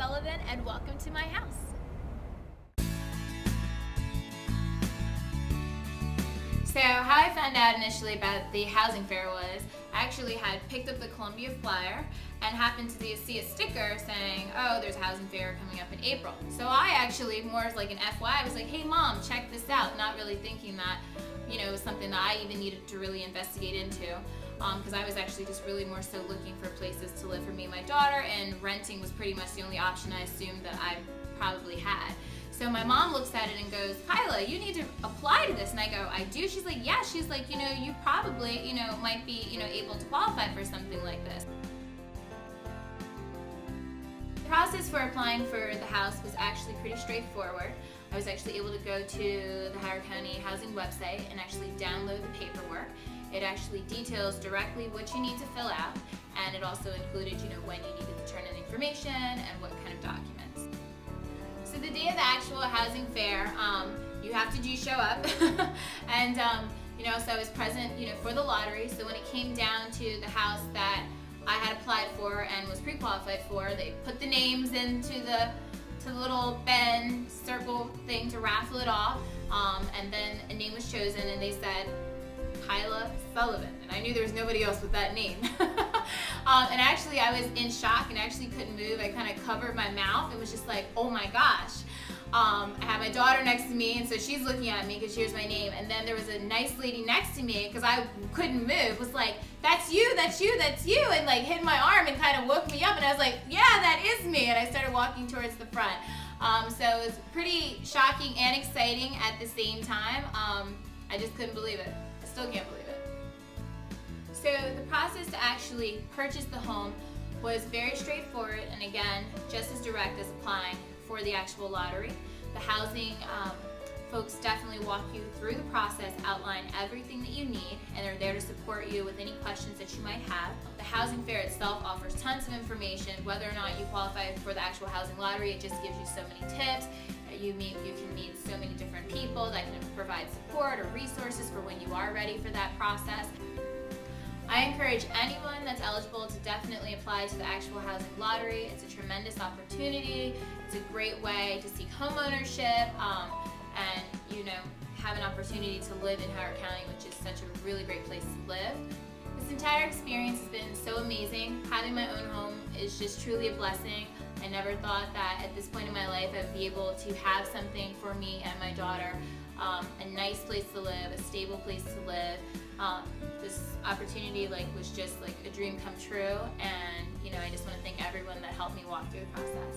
Sullivan, and welcome to my house. So how I found out initially about the housing fair was I actually had picked up the Columbia flyer and happened to see a sticker saying, oh, there's a housing fair coming up in April. So I actually, more as like an FYI, I was like, hey mom, check this out, not really thinking that, you know, it was something that I even needed to really investigate into. Because I was actually just really more so looking for places to live for me and my daughter, and renting was pretty much the only option I assumed that I probably had. So my mom looks at it and goes, Kyla, you need to apply to this. And I go, I do? She's like, yeah. She's like, you know, you probably, you know, might be, you know, able to qualify for something like this. The process for applying for the house was actually pretty straightforward. I was actually able to go to the Howard County Housing website and actually download the paperwork. It actually details directly what you need to fill out, and it also included, you know, when you needed to turn in information and what kind of documents. So the day of the actual housing fair, you have to show up, and you know, so I was present, you know, for the lottery. So when it came down to the house that I had applied for and was pre-qualified for, they put the names into the little bend circle thing to raffle it off, and then a name was chosen, and they said Kyla Sullivan, and I knew there was nobody else with that name. And actually I was in shock and actually couldn't move. I kind of covered my mouth. It was just like, oh my gosh. I had my daughter next to me, and so she's looking at me because here's my name, and then there was a nice lady next to me because I couldn't move, was like, that's you, that's you, that's you, and like hit my arm and kind of woke me up, and I was like, yeah, that is me, and I started walking towards the front. So it was pretty shocking and exciting at the same time. I just couldn't believe it. I still can't believe it. So the process to actually purchase the home was very straightforward, and again, just as direct as applying for the actual lottery. The housing folks definitely walk you through the process, outline everything that you need, and they're there to support you with any questions that you might have. The housing fair itself offers tons of information. Whether or not you qualify for the actual housing lottery, it just gives you so many tips. You can meet so many different people that can provide support or resources for when you are ready for that process. I encourage anyone that's eligible to definitely apply to the actual housing lottery. It's a tremendous opportunity. It's a great way to seek home ownership and, you know, have an opportunity to live in Howard County, which is such a really great place to live. This entire experience has been so amazing. Having my own home is just truly a blessing. I never thought that at this point in my life I'd be able to have something for me and my daughter, a nice place to live, a stable place to live. This opportunity was just like a dream come true, and you know, I just want to thank everyone that helped me walk through the process.